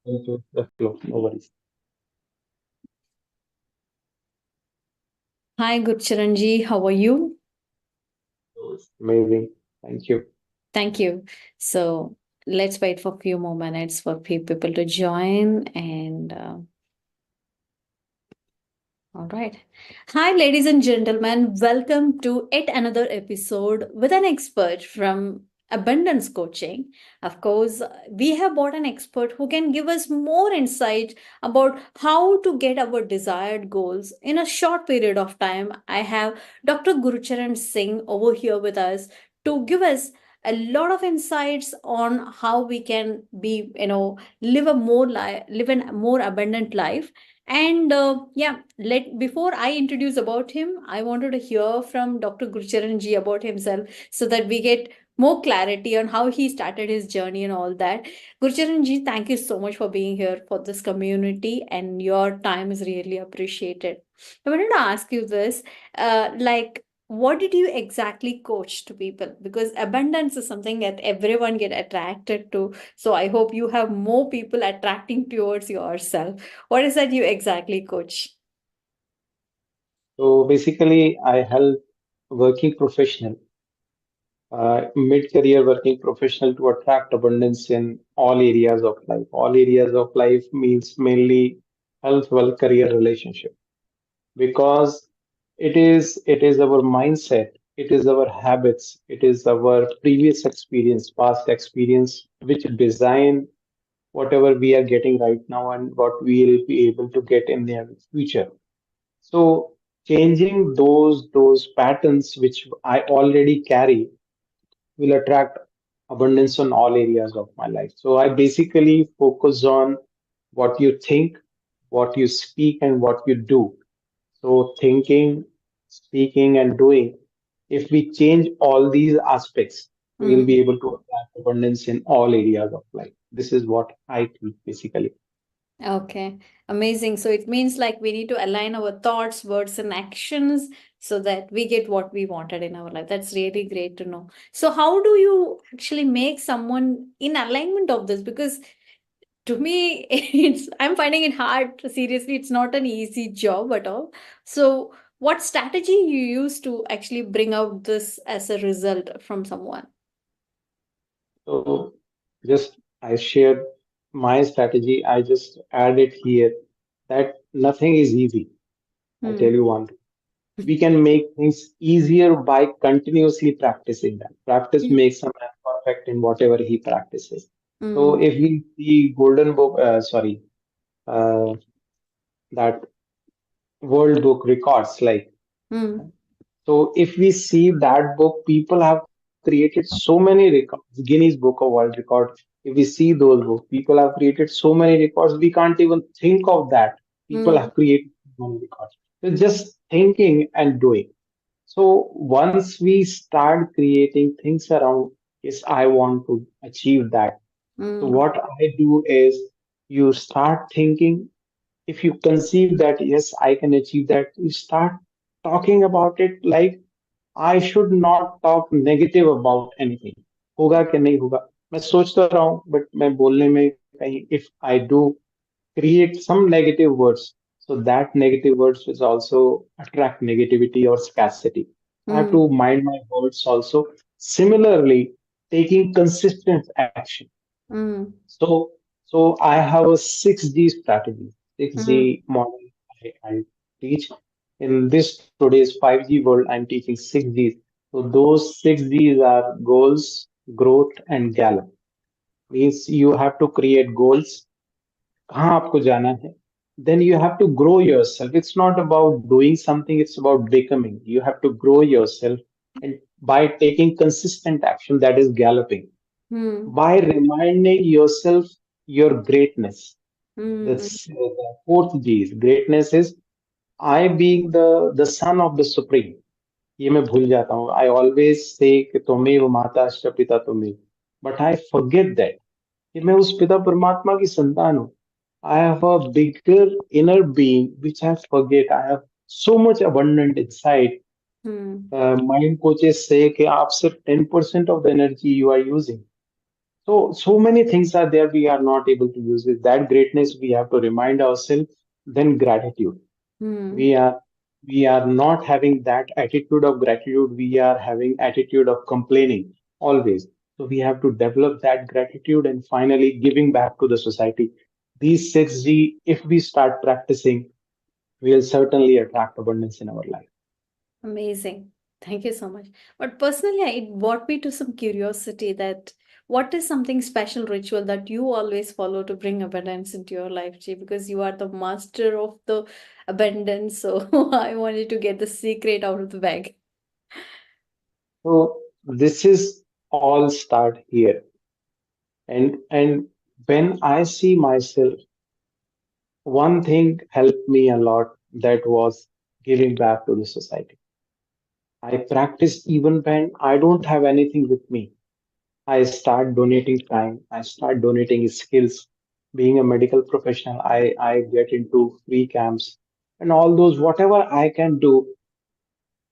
into the flow. No worries. Hi, Gurcharan ji. How are you? So it's amazing. Thank you. Thank you. So let's wait for a few more minutes for people to join. And all right. Hi, ladies and gentlemen. Welcome to yet another episode with an expert from Abundance Coaching. Of course, we have brought an expert who can give us more insight about how to get our desired goals in a short period of time. I have Dr. Gurcharan Singh over here with us to give us a lot of insights on how we can be, live a live a more abundant life. And yeah, let before I introduce about him, I wanted to hear from Dr. Gurcharan ji about himself so that we get more clarity on how he started his journey and all that. Gurcharan ji, thank you so much for being here for this community, and your time is really appreciated. I wanted to ask you this, like, what did you exactly coach to people? Because abundance is something that everyone get attracted to. So I hope you have more people attracting towards yourself. What is that you exactly coach? So basically, I help working professional, mid-career working professional to attract abundance in all areas of life. All areas of life means mainly health, wealth, career, relationship. Because it is our mindset, it is our habits, it is our previous experience, past experience, which design whatever we are getting right now and what we will be able to get in the future. So changing those patterns which I already carry will attract abundance on all areas of my life. So I basically focus on what you think, what you speak, and what you do. So thinking, speaking, and doing, if we change all these aspects, we'll Mm. be able to attract abundance in all areas of life. This is what I think basically. Okay, amazing. So it means like we need to align our thoughts, words, and actions so that we get what we wanted in our life. That's really great to know. So, how do you actually make someone in alignment of this? Because to me, it's I'm finding it hard. Seriously, it's not an easy job at all. So, what strategy you use to actually bring out this as a result from someone? So just I shared my strategy. I just added here that nothing is easy. I tell Hmm. you one thing. We can make things easier by continuously practicing that. Practice makes a man perfect in whatever he practices. So Hmm. if we see golden book, uh, that world book records, like, Hmm. so if we see that book, people have created so many records, Guinness Book of World Record. If we see those books, people have created so many records, we can't even think of that. People Hmm. have created so many records. So just thinking and doing. So once we start creating things around, yes, I want to achieve that. So Hmm. what I do is you start thinking, if you conceive that, yes, I can achieve that, you start talking about it like I should not talk negative about anything. होगा कि नहीं होगा मैं सोच तो रहा हूँ but मैं बोलने में कहीं if I do create some negative words, so that negative words will also attract negativity or scarcity. I have to Hmm. mind my words also. Similarly, taking consistent action. Hmm. So, so I have a 6G strategy, Hmm. 6G model I teach. In this today's 5G world, I'm teaching 6Gs. So those 6Gs are goals, growth, and gallop. Means you have to create goals. कहाँ आपको जाना है? Then you have to grow yourself. It's not about doing something, it's about becoming. You have to grow yourself and by taking consistent action, that is galloping, Hmm. by reminding yourself your greatness. Hmm. The fourth G is greatness is I being the son of the supreme. ये मैं भूल जाता हूँ. I always say कि त्वमेव माता च पिता त्वमेव. But I forget that कि मैं उस पिता परमात्मा की संतान हूँ. I have a bigger inner being which I forget. I have so much abundant inside. Hmm. Mind coaches say कि आप सिर्फ 10% of the energy you are using. So many things are there we are not able to use it. That greatness we have to remind ourselves, then gratitude. Hmm. We are we are not having that attitude of gratitude. We are having attitude of complaining always. So we have to develop that gratitude and finally giving back to the society. These 6G, if we start practicing, will certainly attract abundance in our life. Amazing. Thank you so much. But personally, it brought me to some curiosity that what is something special ritual that you always follow to bring abundance into your life, Ji? Because you are the master of the abundance. So I wanted to get the secret out of the bag. So this is all start here. And when I see myself, one thing helped me a lot, that was giving back to the society. I practice even when I don't have anything with me. I start donating time, I start donating skills. Being a medical professional, I get into free camps and all those, whatever I can do.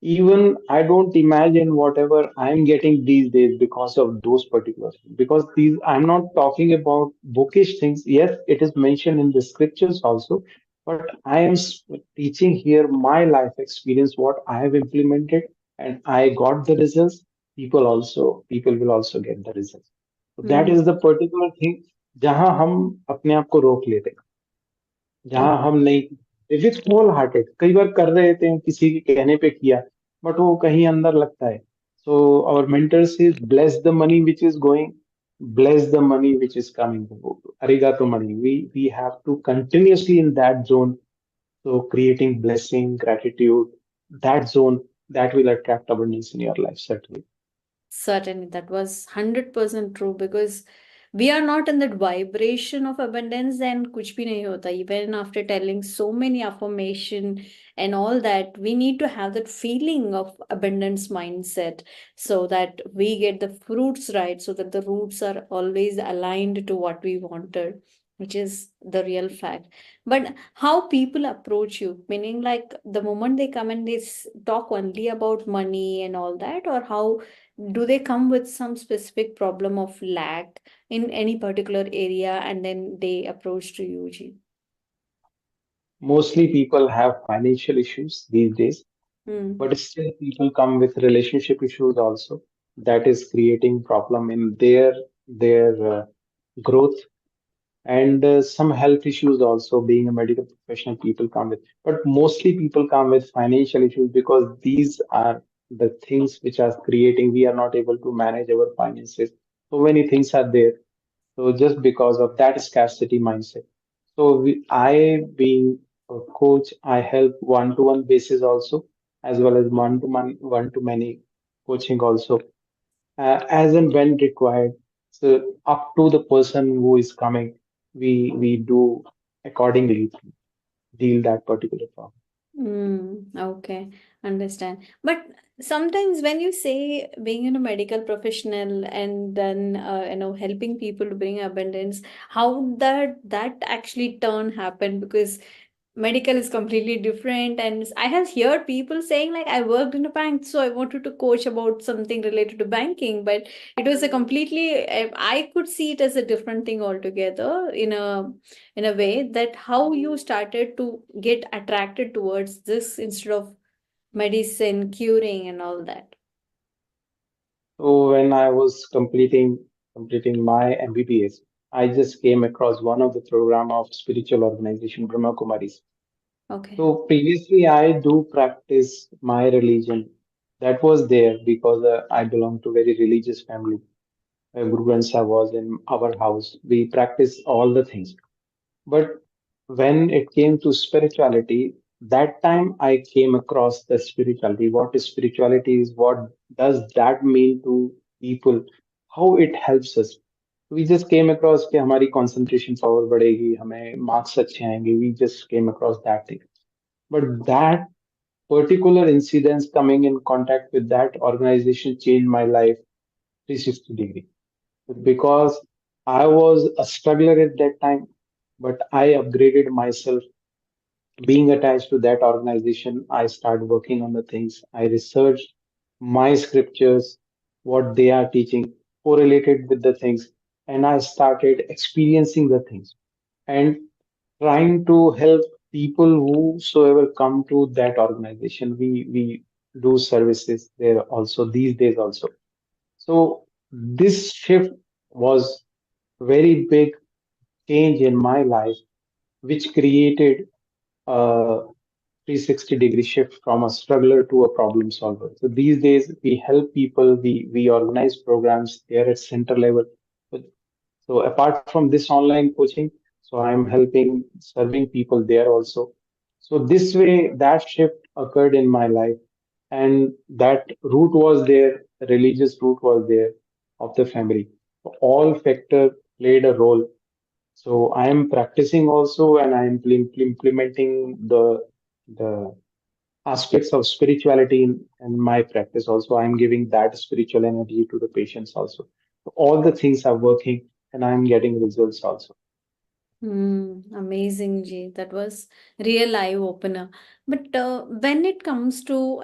Even I don't imagine whatever I'm getting these days because of those particular things. Because these, I'm not talking about bookish things. Yes, it is mentioned in the scriptures also, but I am teaching here my life experience, what I have implemented, and I got the results. People will also get the results. So that Hmm. is the particular thing जहां हम अपने आप को रोक लेते हैं, जहां Okay. हम नहीं, विथ होल हार्टेड कई बार कर रहे थे, किसी के कहने पे किया, बट वो कहीं अंदर लगता है. So our mentor says bless the money which is going, bless the money which is coming. Arigato money. We have to continuously in that zone. So creating blessing, gratitude, that zone, that will attract abundance in your life, certainly. Certainly, that was 100% true because we are not in that vibration of abundance, then kuch bhi nahi hota. Even after telling so many affirmation and all that, we need to have that feeling of abundance mindset so that we get the fruits right, so that the roots are always aligned to what we wanted, which is the real fact. But how people approach you, meaning like the moment they come and they talk only about money and all that, or how do they come with some specific problem of lack in any particular area and then they approach to you, Ji? Mostly people have financial issues these days, Hmm. but still people come with relationship issues also. That is creating problem in their growth, and some health issues also. Being a medical professional, people come with, but mostly people come with financial issues because these are the things which are creating, we are not able to manage our finances. So many things are there. So just because of that scarcity mindset. So I, being a coach, I help one-to-one basis also, as well as one-to-one, one-to-many coaching also, as and when required. So up to the person who is coming, we do accordingly deal that particular problem. Okay, understand. But sometimes when you say being in a medical professional and then helping people to bring abundance, how that actually turn happen? Because medical is completely different, and I have heard people saying like I worked in a bank, so I wanted to coach about something related to banking, but it was a completely I could see it as a different thing altogether in a way that how you started to get attracted towards this instead of medicine, curing, and all that. So when I was completing my MBBS, I just came across one of the program of spiritual organization Brahma Kumaris. Okay. So previously, I do practice my religion. That was there because I belong to very religious family. Guru Granth Sahib was in our house. We practice all the things. But when it came to spirituality, that time I came across the spirituality. What is spirituality? Is what does that mean to people? How it helps us? We just came across कि हमारी concentration power बढ़ेगी, हमें marks अच्छे आएंगे. We just came across that thing. But that particular incidents coming in contact with that organization changed my life 360 degree, because I was a struggler at that time, but I upgraded myself. Being attached to that organization, I started working on the things. I researched my scriptures, what they are teaching, correlated with the things. and I started experiencing the things and trying to help people whosoever come to that organization. We do services there also these days also. So this shift was very big change in my life, which created a 360-degree shift from a struggler to a problem solver. So these days we help people, we organize programs there at center level. But so apart from this online coaching, so I'm helping serving people there also. So this way that shift occurred in my life, and that root was there, the religious root was there of the family. So all factor played a role. So I am practicing also, and I am implementing the aspects of spirituality in my practice also. I am giving that spiritual energy to the patients also. So all the things are working, and I am getting results also. Amazing, Ji. That was real eye opener. But when it comes to,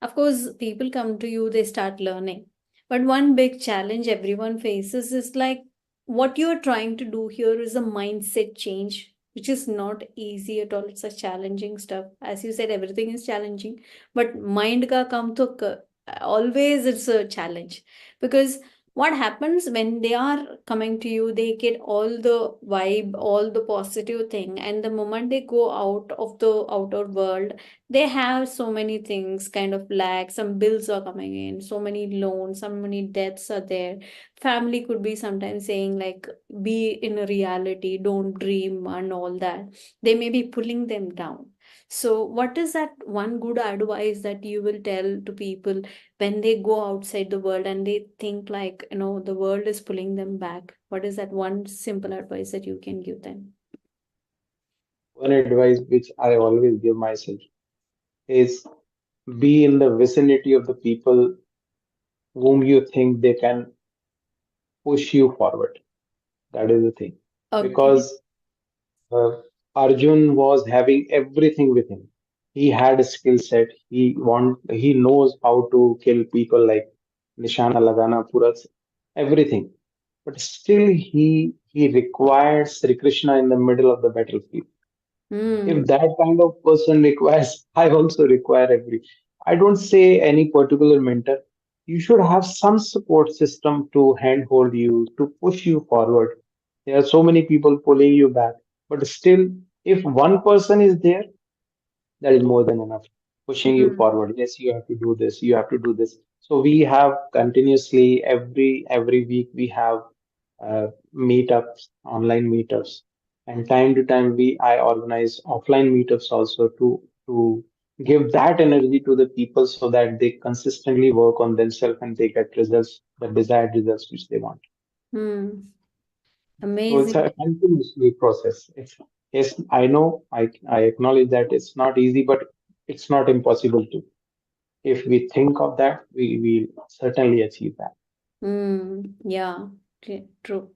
of course, people come to you, they start learning. But one big challenge everyone faces is like what you're trying to do here is a mindset change, which is not easy at all. It's a challenging stuff. As you said, everything is challenging, but mind ka kam to always it's a challenge because what happens when they are coming to you, they get all the vibe, all the positive thing, and the moment they go out of the outer world, they have so many things kind of lag, some bills are coming in, so many loans, so many debts are there. Family could be sometimes saying like be in a reality, don't dream and all that. They may be pulling them down. So what is that one good advice that you will tell to people when they go outside the world and they think like the world is pulling them back? What is that one simple advice that you can give them? One advice which I always give myself is be in the vicinity of the people whom you think they can push you forward. That is the thing. Okay. Because uh, Arjun was having everything with him. He had a skill set. He knows how to kill people like Nishana Lagana, Puras, everything. But still he required Sri Krishna in the middle of the battlefield. If Hmm. that kind of person requires, I also require every. I don't say any particular mentor. You should have some support system to handhold you, to push you forward. There are so many people pulling you back, but still, if one person is there, that is more than enough, pushing you Hmm. forward. Yes, you have to do this, you have to do this. So we have continuously every week we have meetups, online meetups, and time to time we I organize offline meetups also to give that energy to the people so that they consistently work on themselves and they get results, the desired results which they want. Hmm. So it's Amazing. a continuously process. It's, yes, I know, I acknowledge that it's not easy, but it's not impossible to. If we think of that, we will certainly achieve that. Yeah. True.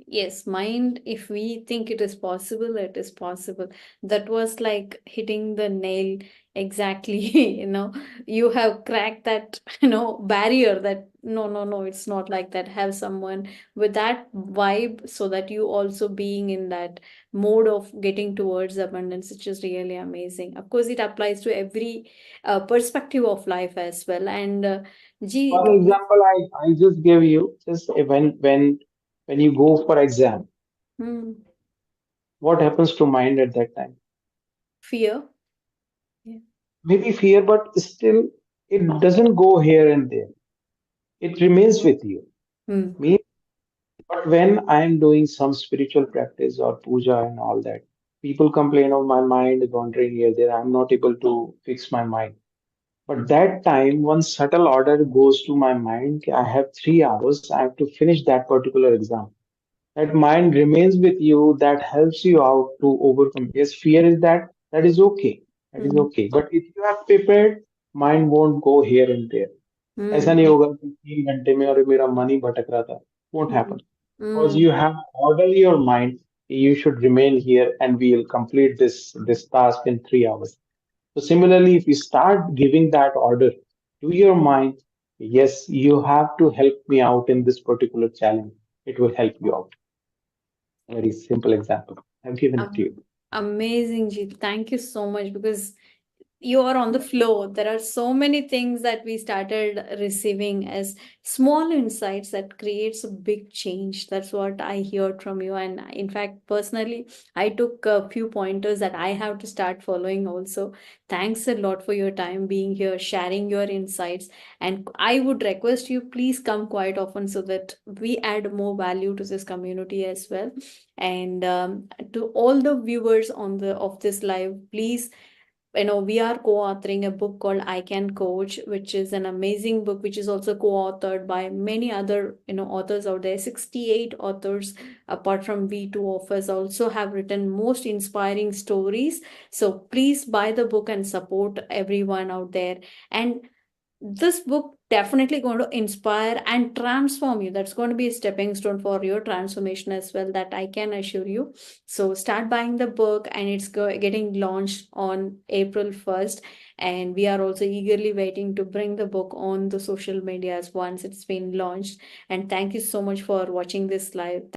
Yes, mind, if we think it is possible, it is possible. That was like hitting the nail exactly. You have cracked that, barrier that no, no, no, it's not like that. Have someone with that vibe so that you also being in that mode of getting towards abundance, which is really amazing. Of course, it applies to every perspective of life as well. And G, For example, I just gave you just when you go for exam, hmm, what happens to mind at that time? fear. Yeah. Maybe fear, but still it doesn't go here and there. It remains with you. Hmm. Me, but when I am doing some spiritual practice or puja and all that, people complain of my mind is wandering here, there. I'm not able to fix my mind. But that time, one subtle order goes to my mind. I have 3 hours. I have to finish that particular exam. That mind remains with you. That helps you out to overcome. Yes, fear is that. That is okay. That is Hmm. okay. But if you have prepared, mind won't go here and there. ऐसा नहीं Hmm. होगा कि 3 घंटे में और मेरा मन ही भटक रहा था. Won't Mm, happen because mm, you have ordered your mind. You should remain here, and we will complete this task in 3 hours. So similarly, if you start giving that order to your mind, yes, you have to help me out in this particular challenge. it will help you out. Very simple example. I've given it to Um, you. Amazing, Jeet. Thank you so much because you are on the flow. There are so many things that we started receiving as small insights that creates a big change. That's what I heard from you. And in fact, personally, I took a few pointers that I have to start following also. Thanks a lot for your time being here, sharing your insights. And I would request you, please come quite often so that we add more value to this community as well. And to all the viewers on the of this live, please, we are co-authoring a book called I Can Coach, which is an amazing book, which is also co-authored by many other authors out there. 68 authors apart from we two of us also have written most inspiring stories. So please buy the book and support everyone out there. And this book definitely going to inspire and transform you. That's going to be a stepping stone for your transformation as well, that I can assure you. So start buying the book, and it's getting launched on April 1st. And we are also eagerly waiting to bring the book on the social medias once it's been launched. And thank you so much for watching this live.